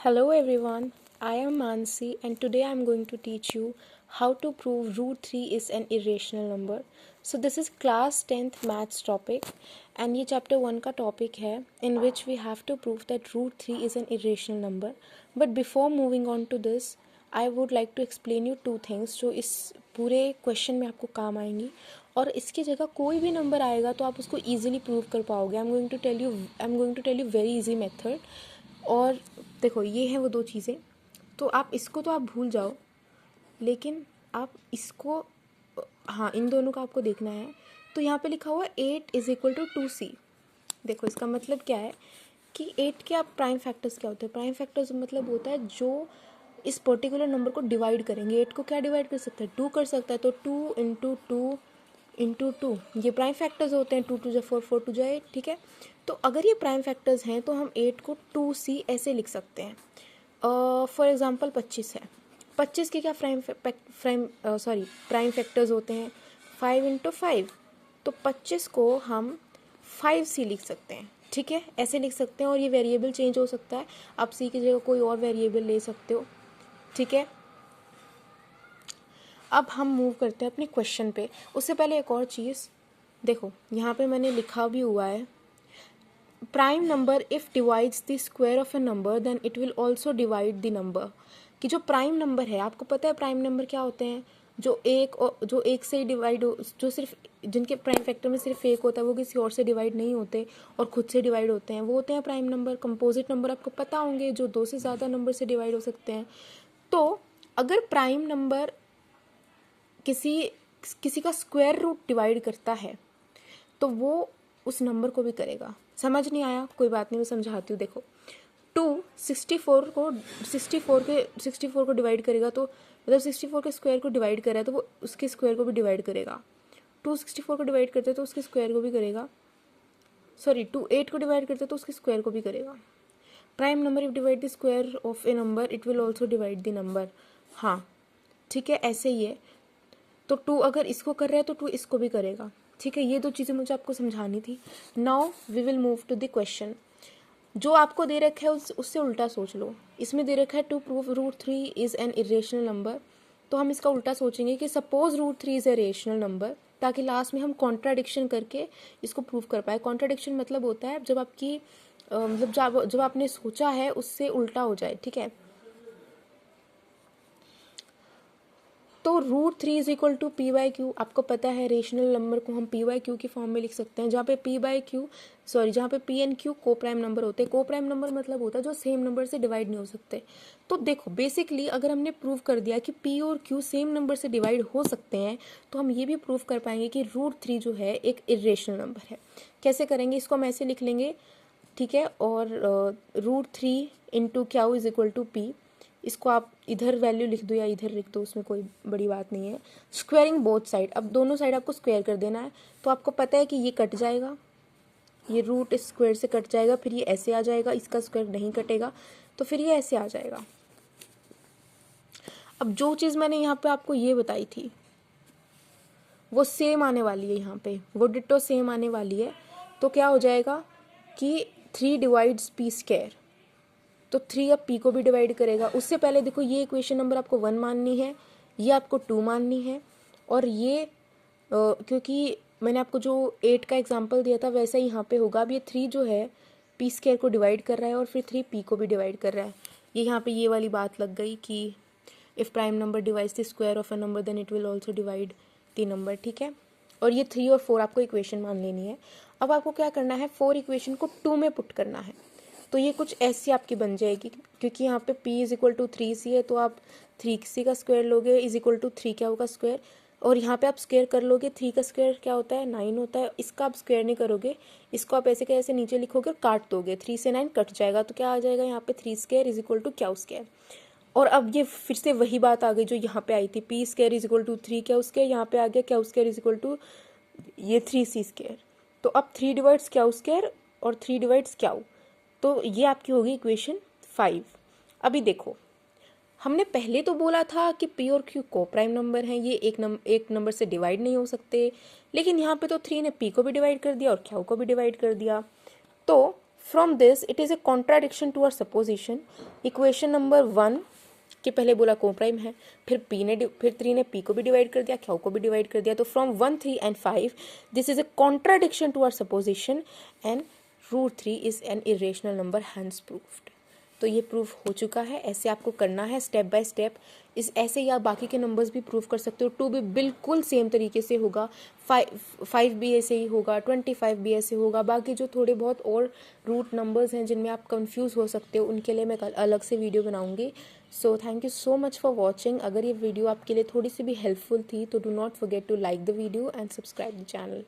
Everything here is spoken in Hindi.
Hello everyone, I am Mansi and today I am going to teach you how to prove root 3 is an irrational number. So this is class 10th maths topic and ये chapter 1 का topic है in which we have to prove that root 3 is an irrational number. But before moving on to this, I would like to explain you two things जो इस पूरे क्वेश्चन में आपको काम आएंगी और इसकी जगह कोई भी नंबर आएगा तो आप उसको ईजिली प्रूव कर पाओगे. I am going to tell you very easy method. और देखो ये हैं वो दो चीज़ें, तो आप इसको तो आप भूल जाओ, लेकिन आप इसको हाँ इन दोनों का आपको देखना है. तो यहाँ पे लिखा हुआ 8 इज इक्वल टू 2c. देखो इसका मतलब क्या है कि 8 के आप प्राइम फैक्टर्स क्या होते हैं. प्राइम फैक्टर्स मतलब होता है जो इस पर्टिकुलर नंबर को डिवाइड करेंगे. 8 को क्या डिवाइड कर सकता है, 2 कर सकता है. तो 2 इंटू 2 इंटू 2 ये प्राइम फैक्टर्स होते हैं. 2 2 जा 4 4 2 जा 8. ठीक है, तो अगर ये प्राइम फैक्टर्स हैं तो हम 8 को 2c ऐसे लिख सकते हैं. फॉर एग्जांपल 25 है. 25 के क्या प्राइम फैक्टर्स होते हैं 5 इंटू 5. तो 25 को हम 5c लिख सकते हैं. ठीक है, ऐसे लिख सकते हैं और ये वेरिएबल चेंज हो सकता है. आप c की जगह कोई और वेरिएबल ले सकते हो. ठीक है, अब हम मूव करते हैं अपने क्वेश्चन पे. उससे पहले एक और चीज़ देखो, यहाँ पे मैंने लिखा भी हुआ है prime number if divides the square of a number then it will also divide the number. कि जो प्राइम नंबर है, आपको पता है प्राइम नंबर क्या होते हैं, जो एक से डिवाइड हो, जो सिर्फ जिनके प्राइम फैक्टर में सिर्फ एक होता है, वो किसी और से डिवाइड नहीं होते और खुद से डिवाइड होते हैं, वो होते हैं प्राइम नंबर. कंपोजिट नंबर आपको पता होंगे जो दो से ज़्यादा नंबर से डिवाइड हो सकते हैं. तो अगर प्राइम नंबर किसी का स्क्वायर रूट डिवाइड करता है तो वो उस नंबर को भी करेगा. समझ नहीं आया, कोई बात नहीं, मैं समझाती हूँ. देखो 2 64 को डिवाइड करेगा, तो मतलब 64 के स्क्वायर को डिवाइड कर रहा है तो वो उसके स्क्वायर को भी डिवाइड करेगा. 2 64 को डिवाइड करते हैं तो उसके स्क्वायर को भी करेगा. 2 8 को डिवाइड करते हैं तो उसके स्क्वायर को भी करेगा. Prime number if divide the square of a number it will also divide the number. हाँ ठीक है, ऐसे ही है. तो 2 अगर इसको कर रहा है तो 2 इसको भी करेगा. ठीक है, ये दो चीज़ें मुझे आपको समझानी थी. Now we will move to the question. जो आपको दे रखा है उससे उल्टा सोच लो. इसमें दे रखा है to prove root 3 is an irrational number. तो हम इसका उल्टा सोचेंगे कि suppose root 3 is a rational number, ताकि लास्ट में हम कॉन्ट्राडिक्शन करके इसको प्रूव कर पाए. कॉन्ट्राडिक्शन मतलब होता है जब आपकी मतलब जब आपने सोचा है उससे उल्टा हो जाए. ठीक है, तो root 3 is equal to P by Q. आपको पता है रेशनल नंबर को हम पी बाई क्यू की फॉर्म में लिख सकते हैं, जहाँ पे पी एंड क्यू को प्राइम नंबर होते हैं. को प्राइम नंबर मतलब होता है जो सेम नंबर से डिवाइड नहीं हो सकते. तो देखो बेसिकली अगर हमने प्रूव कर दिया कि पी और क्यू सेम नंबर से डिवाइड हो सकते हैं, तो हम ये भी प्रूव कर पाएंगे कि रूट 3 जो है एक इरेशनल नंबर है. कैसे करेंगे, इसको हम ऐसे लिख लेंगे. ठीक है, और root 3 into Q is equal to P. इसको आप इधर वैल्यू लिख दो या इधर लिख दो, उसमें कोई बड़ी बात नहीं है. स्क्वायरिंग बोथ साइड, अब दोनों साइड आपको स्क्वायर कर देना है. तो आपको पता है कि ये कट जाएगा, ये रूट स्क्वायर से कट जाएगा, फिर ये ऐसे आ जाएगा, इसका स्क्वायर नहीं कटेगा, तो फिर ये ऐसे आ जाएगा. अब जो चीज़ मैंने यहाँ पे आपको ये बताई थी वो सेम आने वाली है, यहाँ पे वो डिट्टो सेम आने वाली है. तो क्या हो जाएगा कि 3 डिवाइड्स पी स्क्वायर, तो 3 अब p को भी डिवाइड करेगा. उससे पहले देखो ये इक्वेशन नंबर आपको 1 माननी है, ये आपको 2 माननी है. और ये क्योंकि मैंने आपको जो 8 का एग्जांपल दिया था वैसा ही यहाँ पे होगा. अब ये 3 जो है p स्क्वायर को डिवाइड कर रहा है और फिर 3 p को भी डिवाइड कर रहा है. ये यहाँ पे ये वाली बात लग गई कि if prime number divides the square of a number then it will also divide the number. ठीक है, और ये 3 और 4 आपको इक्वेशन मान लेनी है. अब आपको क्या करना है, 4 इक्वेशन को 2 में पुट करना है. तो ये कुछ ऐसी आपकी बन जाएगी, क्योंकि यहाँ पे p is equal to 3c है, तो आप 3c का स्क्वायर लोगे इज इक्वल टू 3 क्या होगा स्क्वायर, और यहाँ पे आप स्क्वायर कर लोगे. 3 का स्क्वायर क्या होता है 9 होता है. इसका आप स्क्वायर नहीं करोगे, इसको आप ऐसे कैसे नीचे लिखोगे और काट दोगे. 3 से 9 कट जाएगा, तो क्या आ जाएगा यहाँ पे 3 स्क्वायर इज इक्वल टू क्या स्क्वायर. और अब ये फिर से वही बात आ गई जो यहाँ पे आई थी, p square is equal to 3 क्या स्क्वायर, यहाँ पे आ गया क्या स्क्वायर इज इक्वल टू ये 3c स्क्वायर. तो अब 3 डिवाइड्स क्या स्क्वायर और 3 डिवाइड्स क्या, तो ये आपकी होगी इक्वेशन 5. अभी देखो हमने पहले तो बोला था कि p और q को प्राइम नंबर हैं, ये एक नंबर से डिवाइड नहीं हो सकते, लेकिन यहाँ पे तो 3 ने p को भी डिवाइड कर दिया और q को भी डिवाइड कर दिया. तो from this it is a contradiction to our supposition. Equation number 1 के पहले बोला कोप्राइम है, फिर 3 ने पी को भी डिवाइड कर दिया, क्यू को भी डिवाइड कर दिया। तो from 1, 3 and 5 this is a contradiction to our supposition and √3 is an irrational number, hence proved. तो ये प्रूफ हो चुका है। ऐसे आपको करना है स्टेप बाय स्टेप। इस ऐसे ही आप बाकी के नंबर्स भी प्रूव कर सकते हो। 2 भी बिल्कुल सेम तरीके से होगा, 5 भी ऐसे ही होगा, 25 भी ऐसे होगा। बाकी जो थोड़े बहुत और रूट नंबर्स हैं जिनमें आप कंफ्यूज हो सकते हो, उनके लिए मैं कल अलग से वीडियो बनाऊंगी। So thank you so much for watching. अगर ये वीडियो आपके लिए थोड़ी सी भी हेल्पफुल थी तो do not forget to like the video and subscribe the channel.